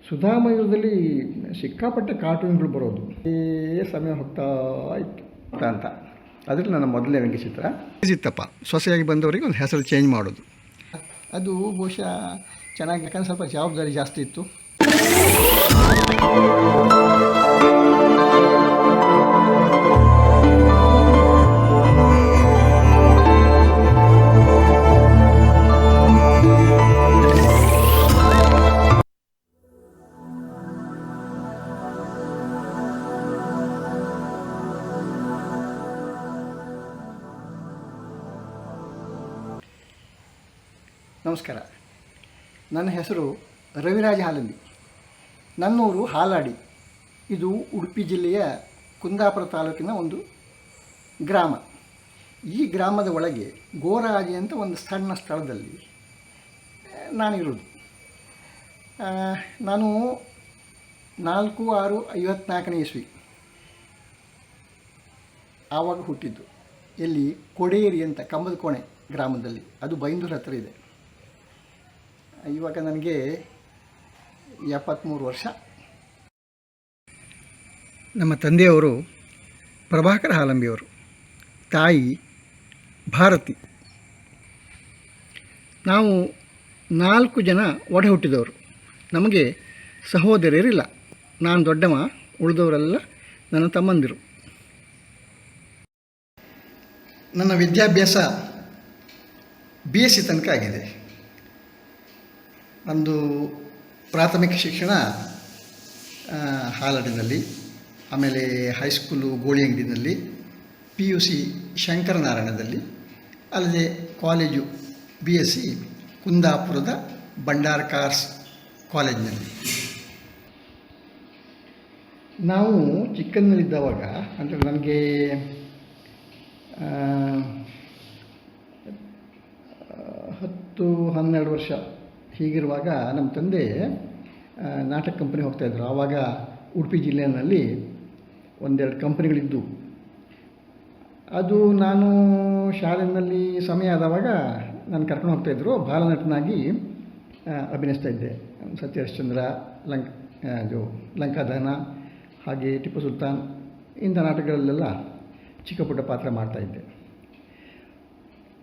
ಸುಧಾಮಯುಗದಲ್ಲಿ ಸಿಕ್ಕಾಪಟ್ಟೆ ಕಾರ್ಟೂನ್ಗಳು ಬರೋದು. ಸಮಯ ಹೋಗ್ತಾ ಇತ್ತು ಅಂತ ಅದರಲ್ಲಿ ನನ್ನ ಮೊದಲನೇ ವ್ಯಂಗ್ಯಚಿತ್ರ ಇತ್ತಪ್ಪ. ಸೊಸೆಯಾಗಿ ಬಂದವರಿಗೆ ಒಂದು ಹೆಸರು ಚೇಂಜ್ ಮಾಡೋದು, ಅದು ಬಹುಶಃ ಚೆನ್ನಾಗಿ, ಯಾಕಂದ್ರೆ ಸ್ವಲ್ಪ ಜವಾಬ್ದಾರಿ ಜಾಸ್ತಿ ಇತ್ತು. ನಮಸ್ಕಾರ, ನನ್ನ ಹೆಸರು ರವಿರಾಜ ಹಾಲಂಬಿ. ನನ್ನೂರು ಹಾಲಾಡಿ. ಇದು ಉಡುಪಿ ಜಿಲ್ಲೆಯ ಕುಂದಾಪುರ ತಾಲೂಕಿನ ಒಂದು ಗ್ರಾಮ. ಈ ಗ್ರಾಮದ ಒಳಗೆ ಗೋರಾಜಿ ಅಂತ ಒಂದು ಸಣ್ಣ ಸ್ಥಳದಲ್ಲಿ ನಾನಿರೋದು. ನಾನು 4/6/54 ಇಸ್ವಿ ಆವಾಗ ಹುಟ್ಟಿದ್ದು. ಎಲ್ಲಿ? ಕೊಡೇರಿ ಅಂತ ಕಂಬದ ಕೋಣೆ ಗ್ರಾಮದಲ್ಲಿ, ಅದು ಬೈಂದೂರು ಹತ್ತಿರ ಇದೆ. ಇವಾಗ ನನಗೆ 73 ವರ್ಷ. ನಮ್ಮ ತಂದೆಯವರು ಪ್ರಭಾಕರ ಹಾಲಂಬಿಯವರು, ತಾಯಿ ಭಾರತಿ. ನಾವು 4 ಜನ ಒಡ ಹುಟ್ಟಿದವರು. ನಮಗೆ ಸಹೋದರಿಯರಿಲ್ಲ. ನಾನು ದೊಡ್ಡವ, ಉಳಿದವರೆಲ್ಲ ನನ್ನ ತಮ್ಮಂದಿರು. ನನ್ನ ವಿದ್ಯಾಭ್ಯಾಸ BSc ತನಕ ಆಗಿದೆ. ನಂದು ಪ್ರಾಥಮಿಕ ಶಿಕ್ಷಣ ಹಾಲಾಡಿನಲ್ಲಿ, ಆಮೇಲೆ ಹೈಸ್ಕೂಲು ಗೋಳಿಯಂಗಡಿನಲ್ಲಿ, PUC ಶಂಕರನಾರಾಯಣದಲ್ಲಿ, ಅಲ್ಲದೆ ಕಾಲೇಜು BSc ಕುಂದಾಪುರದ ಬಂಡಾರ್ ಕಾರ್ಸ್ ಕಾಲೇಜಿನಲ್ಲಿ. ನಾವು ಚಿಕ್ಕಂದಿನಲ್ಲಿದ್ದವಾಗ, ಅಂದರೆ ನನಗೆ 10-12 ವರ್ಷ ಹೀಗಿರುವಾಗ ನಮ್ಮ ತಂದೆ ನಾಟಕ ಕಂಪನಿ ಹೋಗ್ತಾಯಿದ್ರು. ಆವಾಗ ಉಡುಪಿ ಜಿಲ್ಲೆಯಲ್ಲಿ 1-2 ಕಂಪನಿಗಳಿದ್ದು. ಅದು ನಾನು ಶಾಲೆಯಲ್ಲಿ ಸಮಯ ಆದವಾಗ ನಾನು ಕರ್ಕೊಂಡು ಹೋಗ್ತಾಯಿದ್ರು. ಬಾಲನಟನಾಗಿ ಅಭಿನಯಿಸ್ತಾ ಇದ್ದೆ. ಸತ್ಯಹರಿಶ್ಚಂದ್ರ, ಲಂಕಾದಹನ, ಹಾಗೆ ಟಿಪ್ಪು ಸುಲ್ತಾನ್, ಇಂಥ ನಾಟಕಗಳಲ್ಲೆಲ್ಲ ಚಿಕ್ಕ ಪುಟ್ಟ ಪಾತ್ರ ಮಾಡ್ತಾಯಿದ್ದೆ.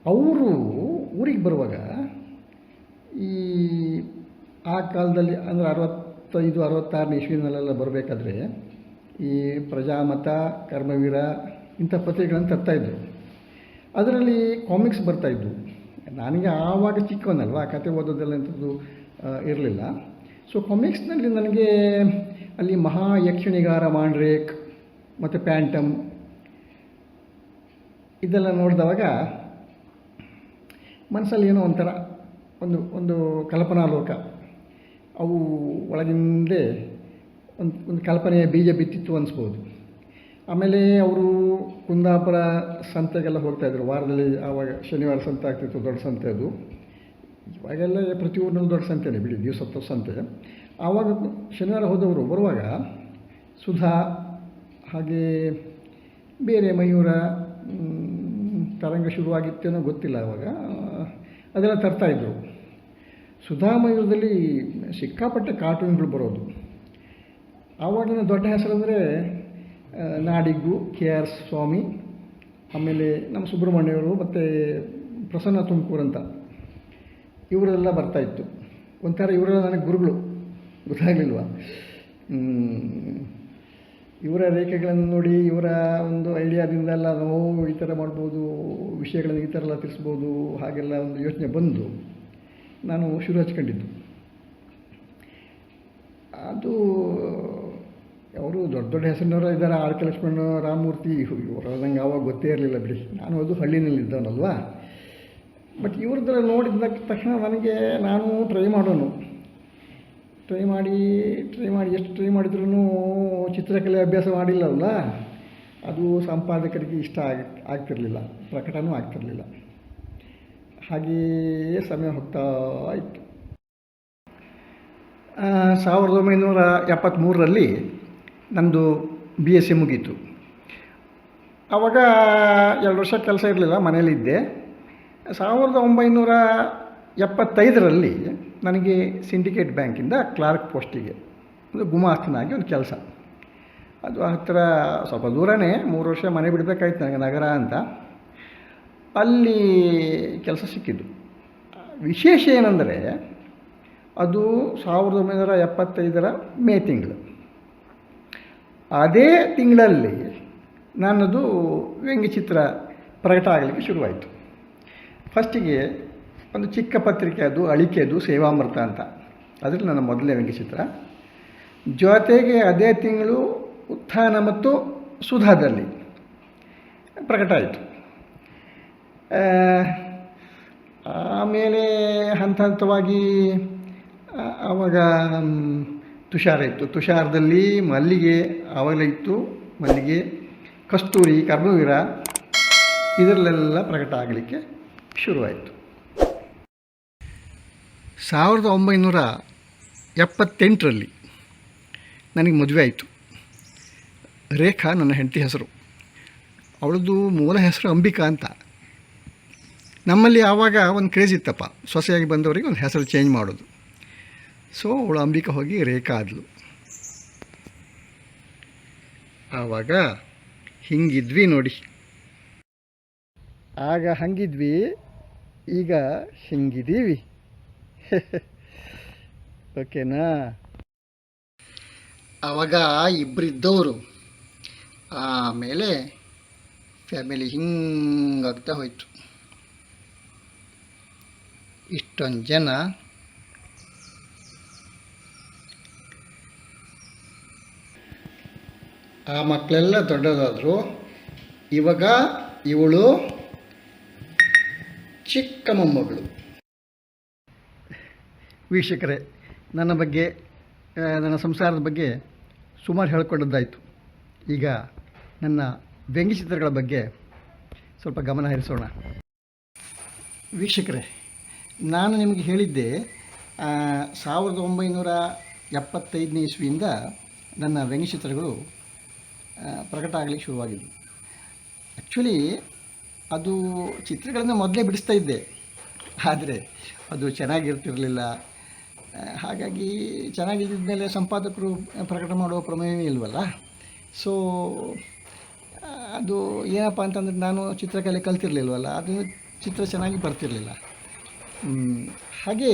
ಅವರು ಊರಿಗೆ ಬರುವಾಗ, ಆ ಕಾಲದಲ್ಲಿ ಅಂದರೆ 65-66 ಇಸ್ವಿನಲ್ಲೆಲ್ಲ ಬರಬೇಕಾದ್ರೆ ಈ ಪ್ರಜಾಮತ, ಕರ್ಮವೀರ ಇಂಥ ಪತ್ರಿಕೆಗಳನ್ನು ತರ್ತಾಯಿದ್ರು. ಅದರಲ್ಲಿ ಕಾಮಿಕ್ಸ್ ಬರ್ತಾಯಿದ್ವು. ನನಗೆ ಆವಾಗ ಚಿಕ್ಕವನಲ್ವ, ಕತೆ ಓದೋದೆಲ್ಲ ಇಂಥದ್ದು ಇರಲಿಲ್ಲ. ಸೊ ಕಾಮಿಕ್ಸ್ನಲ್ಲಿ ನನಗೆ ಅಲ್ಲಿ ಮಹಾಯಕ್ಷಣಿಗಾರ ಮಾಂಡ್ರೇಕ್ ಮತ್ತು ಪ್ಯಾಂಟಮ್ ಇದೆಲ್ಲ ನೋಡಿದವಾಗ ಮನಸ್ಸಲ್ಲಿ ಏನೋ ಒಂಥರ ಒಂದು ಕಲ್ಪನಾ ಲೋಕ. ಅವು ಒಳಗಿಂದೇ ಒಂದು ಕಲ್ಪನೆಯ ಬೀಜ ಬಿತ್ತಿತ್ತು ಅನಿಸ್ಬೋದು. ಆಮೇಲೆ ಅವರು ಕುಂದಾಪುರ ಸಂತೆಗೆಲ್ಲ ಹೋಗ್ತಾಯಿದ್ರು. ವಾರದಲ್ಲಿ ಆವಾಗ ಶನಿವಾರ ಸಂತೆ ಆಗ್ತಿತ್ತು, ದೊಡ್ಡ ಸಂತೆ ಅದು. ಇವಾಗೆಲ್ಲ ಪ್ರತಿ ಊರಿನಲ್ಲಿ ದೊಡ್ಡ ಸಂತೆನೇ ಬಿಡಿ, ದಿವಸದ ಸಂತೆ. ಆವಾಗ ಶನಿವಾರ ಹೋದವರು ಬರುವಾಗ ಸುಧಾ, ಹಾಗೆ ಬೇರೆ ಮಯೂರ, ತರಂಗ ಶುರುವಾಗಿತ್ತೇನೋ ಗೊತ್ತಿಲ್ಲ, ಆವಾಗ ಅದೆಲ್ಲ ತರ್ತಾಯಿದ್ರು. ಸುಧಾಮಯುಗದಲ್ಲಿ ಸಿಕ್ಕಾಪಟ್ಟೆ ಕಾರ್ಟೂನ್ಗಳು ಬರೋದು. ಆವಾಗಿನ ದೊಡ್ಡ ಹೆಸರಂದರೆ ನಾಡಿಗ್ಗು, KR ಸ್ವಾಮಿ, ಆಮೇಲೆ ನಮ್ಮ ಸುಬ್ರಹ್ಮಣ್ಯವರು ಮತ್ತು ಪ್ರಸನ್ನ ತುಮಕೂರು ಅಂತ ಇವರೆಲ್ಲ ಬರ್ತಾಯಿತ್ತು. ಒಂಥರ ಇವರೆಲ್ಲ ನನಗೆ ಗುರುಗಳು, ಗೊತ್ತಾಗಲಿಲ್ವ? ಇವರ ರೇಖೆಗಳನ್ನು ನೋಡಿ, ಇವರ ಒಂದು ಐಡಿಯಾದಿಂದೆಲ್ಲ ನಾವು ಈ ಥರ ಮಾಡ್ಬೋದು, ವಿಷಯಗಳನ್ನು ಈ ಥರ ಎಲ್ಲ ತಿಳಿಸ್ಬೋದು, ಹಾಗೆಲ್ಲ ಒಂದು ಯೋಚನೆ ಬಂದು ನಾನು ಶುರು ಹಚ್ಕೊಂಡಿದ್ದು. ಅದು ಅವರು ದೊಡ್ಡ ಹೆಸರಿನವರು ಇದ್ದಾರೆ. ಆರ್ ಕೆ ಲಕ್ಷ್ಮಣ, ರಾಮಮೂರ್ತಿ, ಇವರು ನಂಗೆ ಆವಾಗ ಗೊತ್ತೇ ಇರಲಿಲ್ಲ ಬಿಡಿ. ನಾನು ಅದು ಹಳ್ಳಿನಲ್ಲಿದ್ದವನಲ್ವ. ಬಟ್ ಇವ್ರದ್ದೆಲ್ಲ ನೋಡಿದ ತಕ್ಷಣ ನನಗೆ, ನಾನು ಟ್ರೈ ಮಾಡೋನು. ಟ್ರೈ ಮಾಡಿ ಎಷ್ಟು ಟ್ರೈ ಮಾಡಿದ್ರೂ ಚಿತ್ರಕಲೆ ಅಭ್ಯಾಸ ಮಾಡಿಲ್ಲವಲ್ಲ, ಅದು ಸಂಪಾದಕರಿಗೆ ಇಷ್ಟ ಆಗ್ತಿರಲಿಲ್ಲ, ಪ್ರಕಟನೂ ಆಗ್ತಿರಲಿಲ್ಲ. ಹಾಗೆಯೇ ಸಮಯ ಹೋಗ್ತಾ ಇತ್ತು. 1973ರಲ್ಲಿ ನಂದು BSc ಮುಗೀತು. ಆವಾಗ 2 ವರ್ಷ ಕೆಲಸ ಇರಲಿಲ್ಲ, ಮನೇಲಿದ್ದೆ. 1975ರಲ್ಲಿ ನನಗೆ ಸಿಂಡಿಕೇಟ್ ಬ್ಯಾಂಕಿಂದ ಕ್ಲಾರ್ಕ್ ಪೋಸ್ಟಿಗೆ ಒಂದು ಗುಮಾಸ್ತನಾಗಿ ಒಂದು ಕೆಲಸ. ಅದು ಹತ್ತಿರ ಸ್ವಲ್ಪ ದೂರನೇ, 3 ವರ್ಷ ಮನೆ ಬಿಡಬೇಕಾಯ್ತು ನನಗೆ, ನಗರ ಅಂತ. ಅಲ್ಲಿ ಕೆಲಸ ಸಿಕ್ಕಿದ್ದು. ವಿಶೇಷ ಏನಂದರೆ ಅದು 1975 ಮೇ ತಿಂಗಳು. ಅದೇ ತಿಂಗಳಲ್ಲಿ ನನ್ನದು ವ್ಯಂಗ್ಯಚಿತ್ರ ಪ್ರಕಟ ಆಗಲಿಕ್ಕೆ ಶುರುವಾಯಿತು. ಫಸ್ಟಿಗೆ ಒಂದು ಚಿಕ್ಕ ಪತ್ರಿಕೆ, ಅದು ಅಳಿಕೆದು ಸೇವಾಮೃತ ಅಂತ, ಅದರಲ್ಲಿ ನನ್ನ ಮೊದಲನೇ ವ್ಯಂಗ್ಯಚಿತ್ರ. ಜೊತೆಗೆ ಅದೇ ತಿಂಗಳು ಉತ್ಥಾನ ಮತ್ತು ಸುಧಾದಲ್ಲಿ ಪ್ರಕಟ ಆಯಿತು. ಆಮೇಲೆ ಹಂತ ಹಂತವಾಗಿ ಆವಾಗ ತುಷಾರ ಇತ್ತು. ತುಷಾರದಲ್ಲಿ ಮಲ್ಲಿಗೆ ಆವಾಗಲೇ ಇತ್ತು, ಮಲ್ಲಿಗೆ, ಕಸ್ತೂರಿ, ಕರ್ಮವೀರ, ಇದರಲ್ಲೆಲ್ಲ ಪ್ರಕಟ ಆಗಲಿಕ್ಕೆ ಶುರುವಾಯಿತು. 1978ರಲ್ಲಿ ನನಗೆ ಮದುವೆ ಆಯಿತು. ರೇಖಾ ನನ್ನ ಹೆಂಡತಿ ಹೆಸರು. ಅವಳದ್ದು ಮೂಲ ಹೆಸರು ಅಂಬಿಕಾ ಅಂತ. ನಮ್ಮಲ್ಲಿ ಆವಾಗ ಒಂದು ಕ್ರೇಜ್ ಇತ್ತಪ್ಪ, ಸೊಸೆಯಾಗಿ ಬಂದವರಿಗೆ ಒಂದು ಹೆಸರು ಚೇಂಜ್ ಮಾಡೋದು. ಸೊ ಅವಳು ಅಂಬಿಕಾ ಹೋಗಿ ರೇಖಾ ಆದಳು. ಆವಾಗ ಹಿಂಗಿದ್ವಿ ನೋಡಿ. ಆಗ ಹಂಗಿದ್ವಿ, ಈಗ ಹಿಂಗಿದ್ದೀವಿ. ಓಕೆನಾ? ಆವಾಗ ಇಬ್ಬರಿದ್ದವರು, ಆಮೇಲೆ ಫ್ಯಾಮಿಲಿ ಹಿಂಗಾಗ್ತಾ ಹೋಯಿತು. ಇಷ್ಟೊಂದು ಜನ, ಆ ಮಕ್ಕಳೆಲ್ಲ ದೊಡ್ಡದಾದರು. ಇವಾಗ ಇವಳು ಚಿಕ್ಕ ಮೊಮ್ಮಗಳು. ವೀಕ್ಷಕರೇ, ನನ್ನ ಬಗ್ಗೆ, ನನ್ನ ಸಂಸಾರದ ಬಗ್ಗೆ ಸುಮಾರು ಹೇಳ್ಕೊಂಡದ್ದಾಯಿತು. ಈಗ ನನ್ನ ವ್ಯಂಗ್ಯಚಿತ್ರಗಳ ಬಗ್ಗೆ ಸ್ವಲ್ಪ ಗಮನ ಹರಿಸೋಣ. ವೀಕ್ಷಕರೇ, ನಾನು ನಿಮಗೆ ಹೇಳಿದ್ದೆ 1975ನೇ ಇಸ್ವಿಯಿಂದ ನನ್ನ ವ್ಯಂಗ್ಯಚಿತ್ರಗಳು ಪ್ರಕಟ ಆಗಲಿಕ್ಕೆ ಶುರುವಾಗಿದ್ದು. ಆ್ಯಕ್ಚುಲಿ ಅದು ಚಿತ್ರಗಳನ್ನು ಮೊದಲೇ ಬಿಡಿಸ್ತಾ ಇದ್ದೆ, ಆದರೆ ಅದು ಚೆನ್ನಾಗಿರ್ತಿರಲಿಲ್ಲ. ಹಾಗಾಗಿ ಚೆನ್ನಾಗಿದ್ದ ಮೇಲೆ ಸಂಪಾದಕರು ಪ್ರಕಟ ಮಾಡುವ ಪ್ರಮೇಯವೇ ಇಲ್ವಲ್ಲ. ಸೊ ಅದು ಏನಪ್ಪ ಅಂತಂದರೆ, ನಾನು ಚಿತ್ರಕಲೆ ಕಲ್ತಿರಲಿಲ್ವಲ್ಲ, ಅದು ಚಿತ್ರ ಚೆನ್ನಾಗಿ ಬರ್ತಿರಲಿಲ್ಲ. ಹಾಗೇ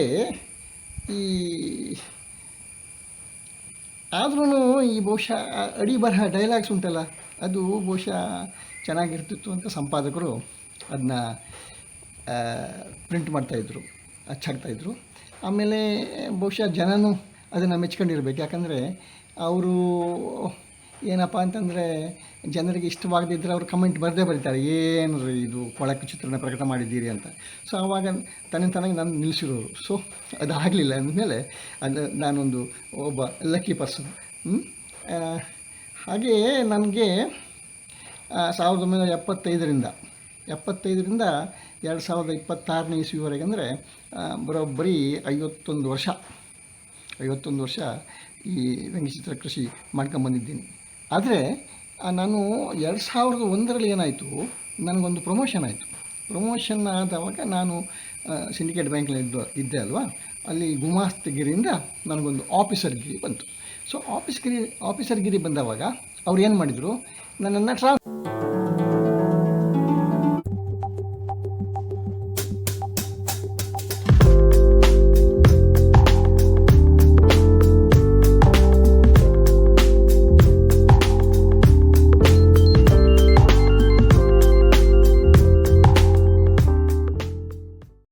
ಆದ್ರೂ ಈ ಬಹುಶಃ ಅಡಿ ಬರಹ ಡೈಲಾಗ್ಸ್ ಉಂಟಲ್ಲ, ಅದು ಬಹುಶಃ ಚೆನ್ನಾಗಿರ್ತಿತ್ತು ಅಂತ ಸಂಪಾದಕರು ಅದನ್ನ ಪ್ರಿಂಟ್ ಮಾಡ್ತಾಯಿದ್ರು, ಅಚ್ಚಾಗ್ತಾಯಿದ್ರು. ಆಮೇಲೆ ಬಹುಶಃ ಜನನೂ ಅದನ್ನು ಮೆಚ್ಕೊಂಡಿರ್ಬೇಕು. ಯಾಕಂದರೆ ಅವರು ಏನಪ್ಪ ಅಂತಂದರೆ, ಜನರಿಗೆ ಇಷ್ಟವಾಗದಿದ್ದರೆ ಅವರು ಕಮೆಂಟ್ ಬರೀತಾರೆ, ಏನು ರೀ ಇದು ಕೊಳಕು ಚಿತ್ರಣ ಪ್ರಕಟ ಮಾಡಿದ್ದೀರಿ ಅಂತ. ಸೊ ಆವಾಗ ತನಗೆ ನಾನು ನಿಲ್ಲಿಸಿರೋರು. ಸೊ ಅದಾಗಲಿಲ್ಲ ಅಂದಮೇಲೆ ನಾನೊಂದು ಒಬ್ಬ ಲಕ್ಕಿ ಪರ್ಸನ್. ಹಾಗೆಯೇ ನನಗೆ 1975ರಿಂದ 2026ನೇ ಇಸ್ವಿವರೆಗೆ, ಅಂದರೆ ಬರೋಬ್ಬರಿ 51 ವರ್ಷ ಈ ವ್ಯಂಗ್ಯಚಿತ್ರ ಕೃಷಿ ಮಾಡ್ಕೊಂಬಂದಿದ್ದೀನಿ. ಆದರೆ ನಾನು 2001ರಲ್ಲಿ ಏನಾಯಿತು, ನನಗೊಂದು ಪ್ರಮೋಷನ್ ಆಯಿತು. ಪ್ರಮೋಷನ್ ಆದವಾಗ ನಾನು ಸಿಂಡಿಕೇಟ್ ಬ್ಯಾಂಕ್ನಲ್ಲಿ ಇದ್ದೆ ಅಲ್ವಾ, ಅಲ್ಲಿ ಗುಮಾಸ್ತಗಿರಿಯಿಂದ ನನಗೊಂದು ಆಫೀಸರ್ಗಿರಿ ಬಂತು. ಸೊ ಆಫೀಸರ್ಗಿರಿ ಬಂದವಾಗ ಅವ್ರು ಏನು ಮಾಡಿದರು, ನನ್ನನ್ನು